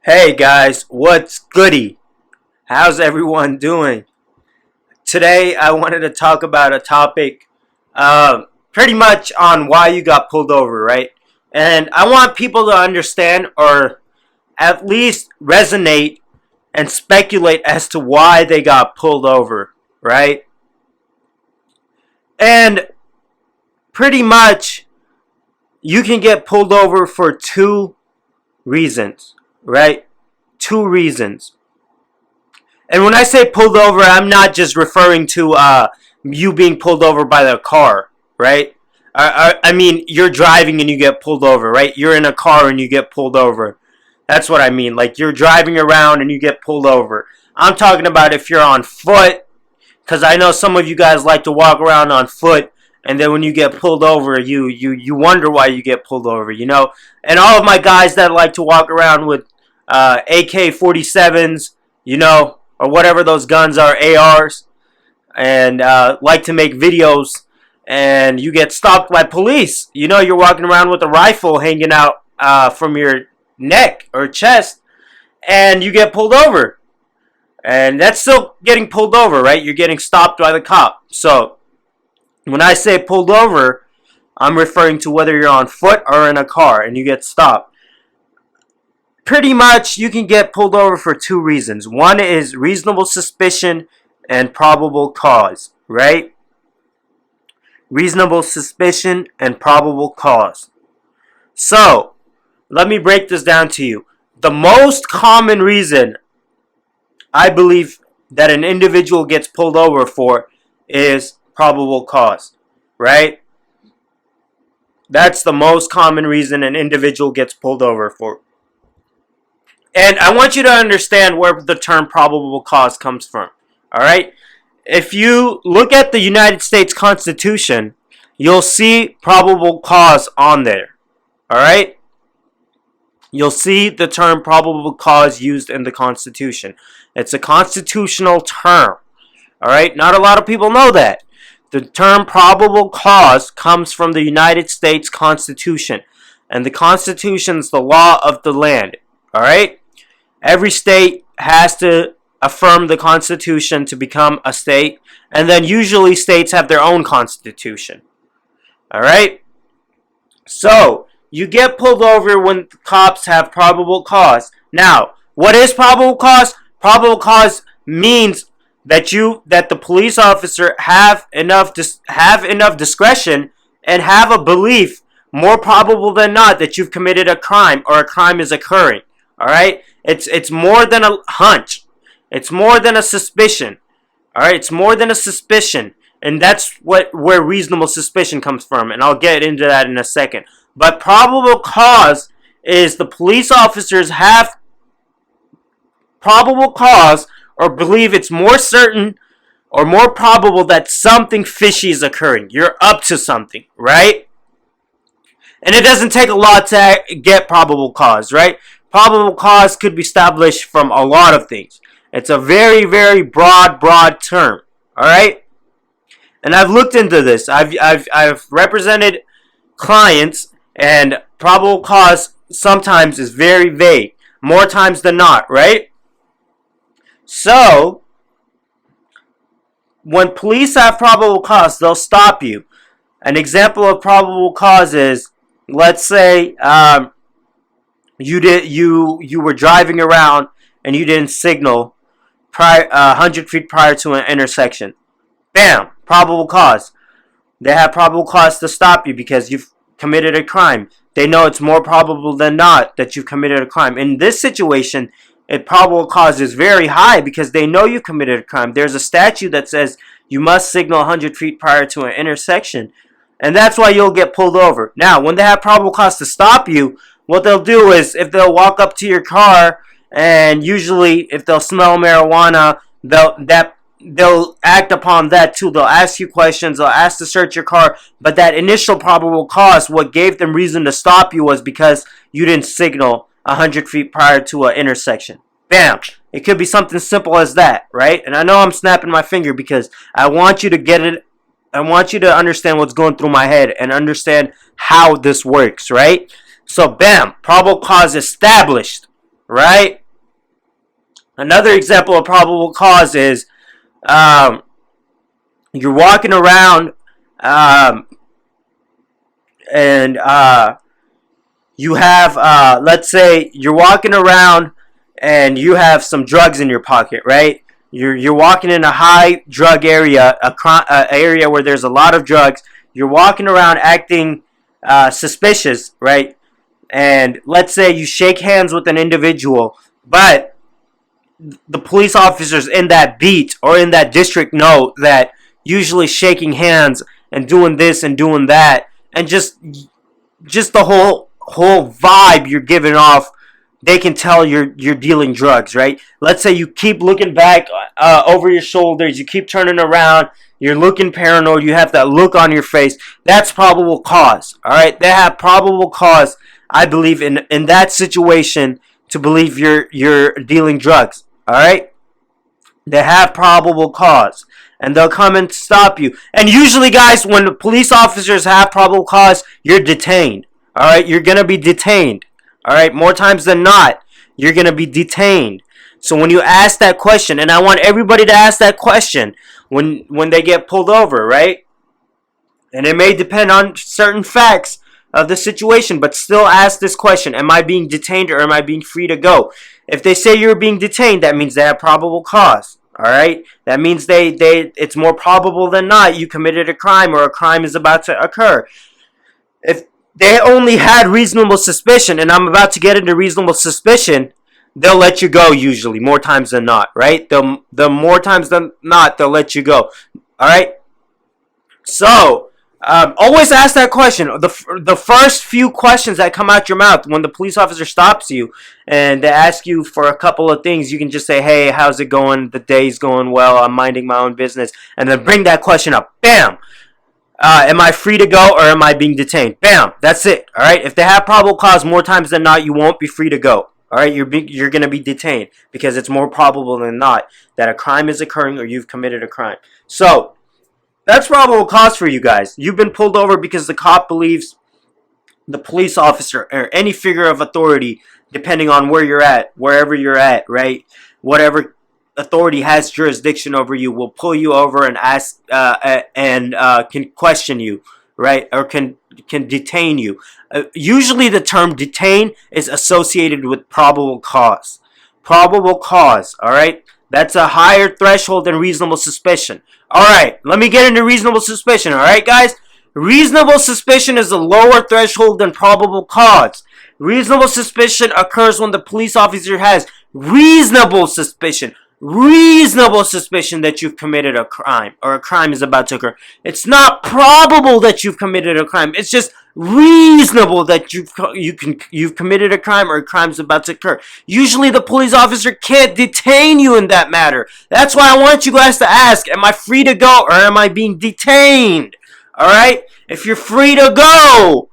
Hey guys, what's goody? How's everyone doing? Today I wanted to talk about a topic pretty much on why you got pulled over, right? And I want people to understand or at least resonate and speculate as to why they got pulled over, right? And pretty much you can get pulled over for two reasons, right? Two reasons. And when I say pulled over, I'm not just referring to you being pulled over by the car, right? I mean, you're driving and you get pulled over, right? You're in a car and you get pulled over. That's what I mean. Like, you're driving around and you get pulled over. I'm talking about if you're on foot, because I know some of you guys like to walk around on foot, and then when you get pulled over, you wonder why you get pulled over, you know? And all of my guys that like to walk around with AK-47s, you know, or whatever those guns are, ARs, and like to make videos, and you get stopped by police. You know, you're walking around with a rifle hanging out from your neck or chest, and you get pulled over. And that's still getting pulled over, right? You're getting stopped by the cop. So when I say pulled over, I'm referring to whether you're on foot or in a car and you get stopped. Pretty much, you can get pulled over for two reasons. One is reasonable suspicion and probable cause, right? Reasonable suspicion and probable cause. So, let me break this down to you. The most common reason I believe that an individual gets pulled over for is probable cause, right? That's the most common reason an individual gets pulled over for. And I want you to understand where the term probable cause comes from, all right? If you look at the United States Constitution, you'll see probable cause on there, all right? You'll see the term probable cause used in the Constitution. It's a constitutional term, all right? Not a lot of people know that. The term probable cause comes from the United States Constitution, and the Constitution is the law of the land, all right? Every state has to affirm the Constitution to become a state, and then usually states have their own constitution, all right? So, you get pulled over when cops have probable cause. Now, what is probable cause? Probable cause means that the police officer have enough discretion and have a belief, more probable than not, that you've committed a crime or a crime is occurring. All right? It's more than a hunch. It's more than a suspicion. All right? It's more than a suspicion. And that's where reasonable suspicion comes from, and I'll get into that in a second. But probable cause is the police officers have probable cause or believe it's more certain or more probable that something fishy is occurring. You're up to something, right? And it doesn't take a lot to get probable cause, right? Probable cause could be established from a lot of things. It's a very, very broad term, all right? And I've looked into this. I've represented clients, and probable cause sometimes is very vague, more times than not, right? So, when police have probable cause, they'll stop you. An example of probable cause is, let's say you were driving around and you didn't signal 100 feet prior to an intersection. Bam! Probable cause. They have probable cause to stop you because you've committed a crime. They know it's more probable than not that you've committed a crime. In this situation, probable cause is very high because they know you committed a crime. There's a statute that says you must signal 100 feet prior to an intersection, and that's why you'll get pulled over. Now, when they have probable cause to stop you, what they'll do is if they'll walk up to your car, and usually if they'll smell marijuana, they'll act upon that too. They'll ask you questions. They'll ask to search your car. But that initial probable cause, what gave them reason to stop you was because you didn't signal 100 feet prior to an intersection. Bam! It could be something simple as that, right? And I know I'm snapping my finger because I want you to get it. I want you to understand what's going through my head and understand how this works, right? So, bam! Probable cause established. right? Another example of probable cause is you're walking around and you have, let's say you're walking around and you have some drugs in your pocket, right? You're walking in a high drug area, a area where there's a lot of drugs. You're walking around acting suspicious, right? And let's say you shake hands with an individual, but the police officers in that beat or in that district know that usually shaking hands and doing this and doing that and just the whole vibe you're giving off, they can tell you're dealing drugs, right? Let's say you keep looking back over your shoulders, you keep turning around, you're looking paranoid, you have that look on your face. That's probable cause, all right? They have probable cause, I believe, in that situation to believe you're dealing drugs, all right? They have probable cause, and they'll come and stop you. And usually, guys, when the police officers have probable cause, you're detained. All right, you're gonna be detained. All right, more times than not, you're gonna be detained. So when you ask that question, and I want everybody to ask that question when they get pulled over, right? And it may depend on certain facts of the situation, but still ask this question: am I being detained or am I being free to go? If they say you're being detained, that means they have probable cause. All right, that means it's more probable than not you committed a crime or a crime is about to occur. If they only had reasonable suspicion, and I'm about to get into reasonable suspicion, they'll let you go usually, more times than not, right? The more times than not, they'll let you go. All right? So, always ask that question. The first few questions that come out your mouth when the police officer stops you and they ask you for a couple of things, you can just say, hey, how's it going? The day's going well. I'm minding my own business. And then bring that question up. Bam! Am I free to go or am I being detained? Bam! That's it. All right? If they have probable cause, more times than not, you won't be free to go. All right? You're going to be detained because it's more probable than not that a crime is occurring or you've committed a crime. So, that's probable cause for you guys. You've been pulled over because the cop believes the police officer or any figure of authority, depending on where you're at, wherever you're at, right? Whatever authority has jurisdiction over you will pull you over and ask can question you, right? Or can detain you. Usually the term detain is associated with probable cause. Probable cause, all right? That's a higher threshold than reasonable suspicion. All right, let me get into reasonable suspicion, all right, guys? Reasonable suspicion is a lower threshold than probable cause. Reasonable suspicion occurs when the police officer has reasonable suspicion that you've committed a crime or a crime is about to occur. It's not probable that you've committed a crime. It's just reasonable that you've committed a crime or a crime's about to occur. Usually the police officer can't detain you in that matter. That's why I want you guys to ask, am I free to go or am I being detained? All right? If you're free to go,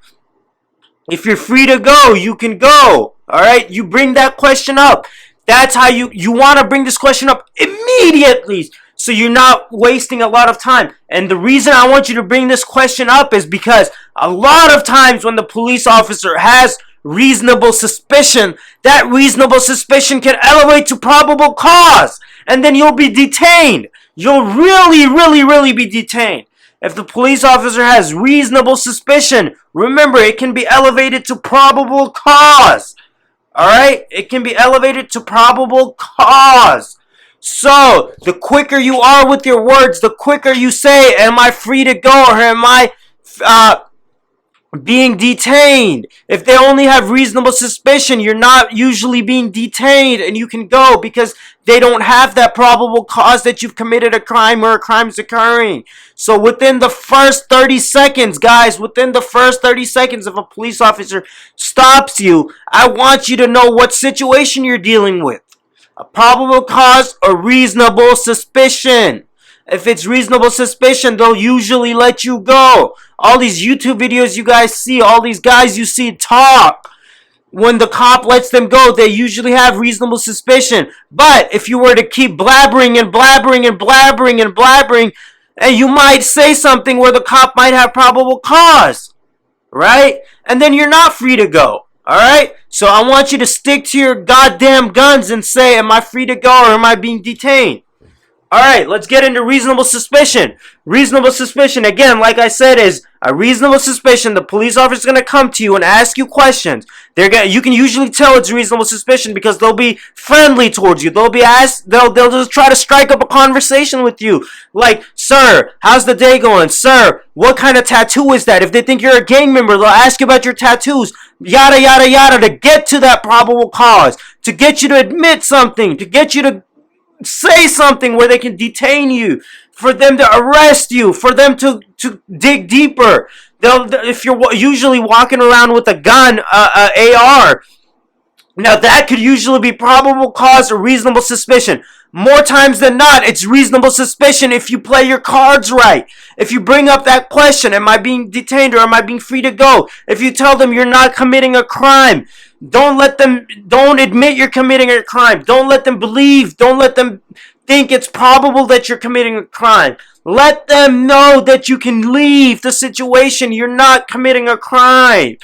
you can go. All right? You bring that question up. That's how you want to bring this question up immediately so you're not wasting a lot of time. And the reason I want you to bring this question up is because a lot of times when the police officer has reasonable suspicion, that reasonable suspicion can elevate to probable cause. And then you'll be detained. You'll really be detained. If the police officer has reasonable suspicion, remember, it can be elevated to probable cause. Alright? It can be elevated to probable cause. So, the quicker you are with your words, the quicker you say, am I free to go or am I being detained? If they only have reasonable suspicion, you're not usually being detained and you can go because they don't have that probable cause that you've committed a crime or a crime's occurring. So within the first 30 seconds, guys, within the first 30 seconds if a police officer stops you, I want you to know what situation you're dealing with. A probable cause or reasonable suspicion. If it's reasonable suspicion, they'll usually let you go. All these YouTube videos you guys see, all these guys you see talk, when the cop lets them go, they usually have reasonable suspicion. But if you were to keep blabbering and you might say something where the cop might have probable cause, right? And then you're not free to go, all right? So I want you to stick to your goddamn guns and say, am I free to go or am I being detained? Alright, let's get into reasonable suspicion. Reasonable suspicion, again, like I said, is a reasonable suspicion. The police officer is going to come to you and ask you questions. You can usually tell it's reasonable suspicion because they'll be friendly towards you. They'll just try to strike up a conversation with you. Like, sir, how's the day going? Sir, what kind of tattoo is that? If they think you're a gang member, they'll ask you about your tattoos. Yada, yada, yada, to get to that probable cause. To get you to admit something. To get you to say something where they can detain you, for them to arrest you, for them to dig deeper. If you're usually walking around with a gun, AR, now that could usually be probable cause or reasonable suspicion. More times than not, it's reasonable suspicion if you play your cards right. If you bring up that question, am I being detained or am I being free to go? If you tell them you're not committing a crime, don't admit you're committing a crime. Don't let them believe. Don't let them think it's probable that you're committing a crime. Let them know that you can leave the situation. You're not committing a crime.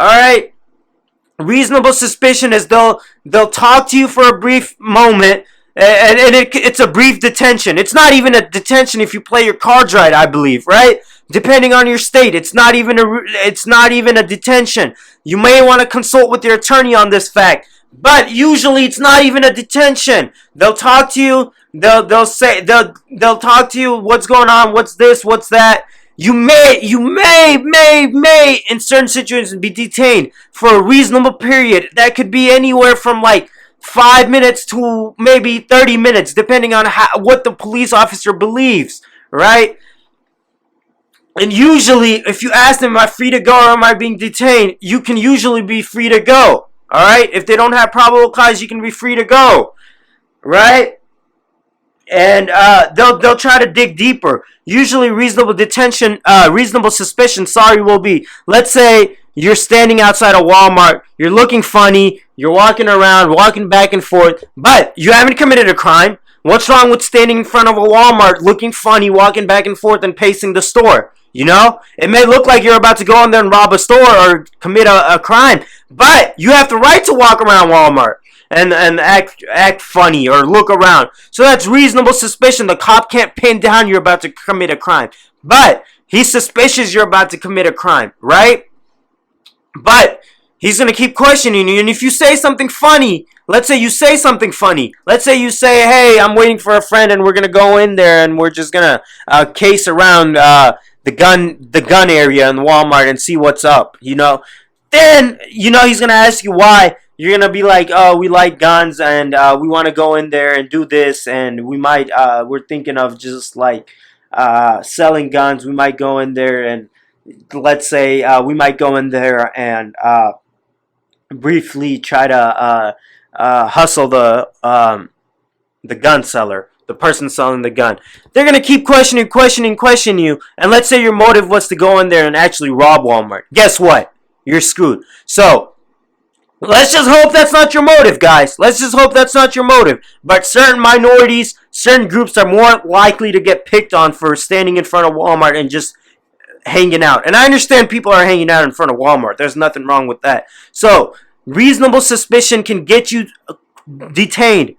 Alright? Reasonable suspicion is they'll talk to you for a brief moment, and it's a brief detention. It's not even a detention if you play your cards right, I believe, right? Depending on your state, it's not even a detention. You may want to consult with your attorney on this fact, but usually it's not even a detention. They'll talk to you. They'll talk to you. What's going on? What's this? What's that? You may in certain situations be detained for a reasonable period. That could be anywhere from like 5 minutes to maybe 30 minutes, depending on what the police officer believes, right? And usually, if you ask them, am I free to go or am I being detained, you can usually be free to go, alright? If they don't have probable cause, you can be free to go, right? And they'll try to dig deeper. Usually reasonable suspicion, will be, let's say you're standing outside a Walmart, you're looking funny, you're walking around, walking back and forth, but you haven't committed a crime. What's wrong with standing in front of a Walmart, looking funny, walking back and forth and pacing the store? You know, it may look like you're about to go in there and rob a store or commit a crime, but you have the right to walk around Walmart and act funny or look around. So that's reasonable suspicion. The cop can't pin down you're about to commit a crime, but he's suspicious you're about to commit a crime, right? But he's going to keep questioning you, and if you say something funny, let's say you say something funny. Let's say you say, hey, I'm waiting for a friend and we're going to go in there and we're just going to case around the gun area in Walmart and see what's up, you know. Then, you know, he's going to ask you why. You're going to be like, oh, we like guns and we want to go in there and do this, and we're thinking of just like selling guns. We might go in there and let's say we might go in there and briefly try to hustle the gun seller, the person selling the gun. They're going to keep question you, and let's say your motive was to go in there and actually rob Walmart. Guess what? You're screwed. So, let's just hope that's not your motive, guys. Let's just hope that's not your motive. But certain minorities, certain groups are more likely to get picked on for standing in front of Walmart and just hanging out. And I understand people are hanging out in front of Walmart. There's nothing wrong with that. So, reasonable suspicion can get you detained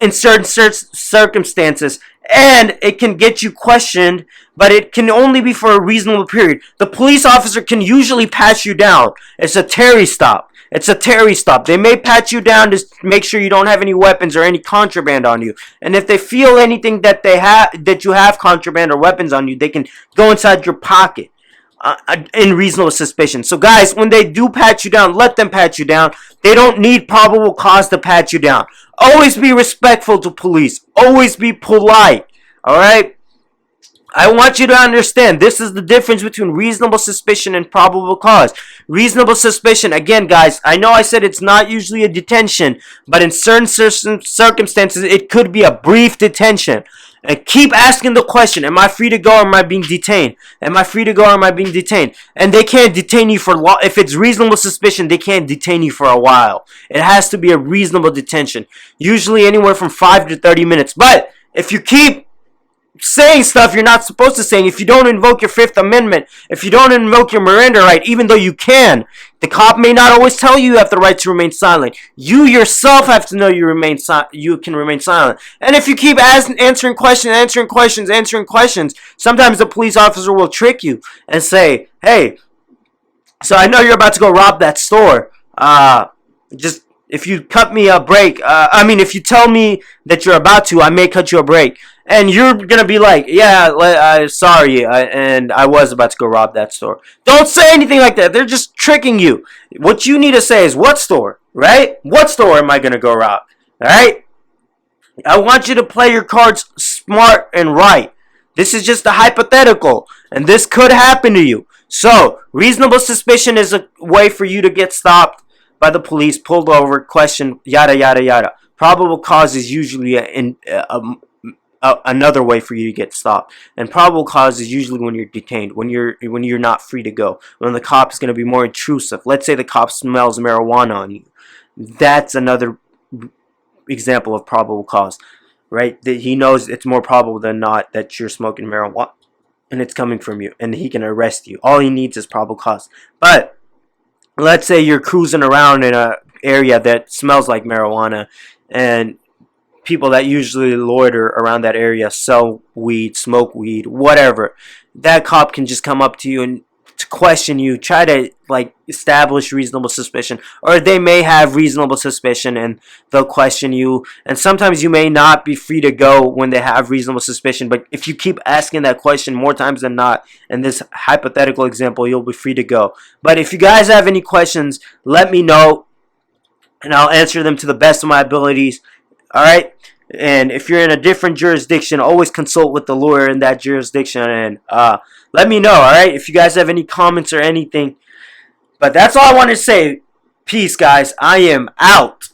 in certain circumstances, and it can get you questioned, but it can only be for a reasonable period. The police officer can usually pat you down. It's a Terry stop. They may pat you down to make sure you don't have any weapons or any contraband on you. And if they feel anything that you have contraband or weapons on you, they can go inside your pocket in reasonable suspicion. So guys, when they do pat you down, let them pat you down. They don't need probable cause to pat you down. Always be respectful to police. Always be polite. Alright? I want you to understand, this is the difference between reasonable suspicion and probable cause. Reasonable suspicion, again guys, I know I said it's not usually a detention, but in certain circumstances, it could be a brief detention. And keep asking the question, am I free to go or am I being detained? Am I free to go or am I being detained? And they can't detain you for long. If it's reasonable suspicion, they can't detain you for a while. It has to be a reasonable detention. Usually anywhere from 5 to 30 minutes. But if you keep saying stuff you're not supposed to say. If you don't invoke your Fifth Amendment, if you don't invoke your Miranda right, even though you can, the cop may not always tell you have the right to remain silent. You yourself have to know you can remain silent. And if you keep answering questions, sometimes the police officer will trick you and say, "Hey, so I know you're about to go rob that store. Just if you cut me a break, if you tell me that you're about to, I may cut you a break." And you're gonna be like, "Yeah, sorry, and I was about to go rob that store." Don't say anything like that. They're just tricking you. What you need to say is, "What store?" Right? What store am I gonna go rob? All right? I want you to play your cards smart and right. This is just a hypothetical, and this could happen to you. So, reasonable suspicion is a way for you to get stopped by the police, pulled over, questioned, yada yada yada. Probable cause is usually another way for you to get stopped, and probable cause is usually when you're detained, when you're not free to go, when the cop is going to be more intrusive. Let's say the cop smells marijuana on you. That's another example of probable cause, right? That he knows it's more probable than not that you're smoking marijuana and it's coming from you, and he can arrest you. All he needs is probable cause. But let's say you're cruising around in an area that smells like marijuana, and people that usually loiter around that area sell weed, smoke weed, whatever. That cop can just come up to you and to question you, try to establish reasonable suspicion, or they may have reasonable suspicion and they'll question you. And sometimes you may not be free to go when they have reasonable suspicion, but if you keep asking that question more times than not, in this hypothetical example, you'll be free to go. But if you guys have any questions, let me know and I'll answer them to the best of my abilities. Alright? And if you're in a different jurisdiction, always consult with the lawyer in that jurisdiction, and let me know, alright? If you guys have any comments or anything. But that's all I want to say. Peace, guys. I am out.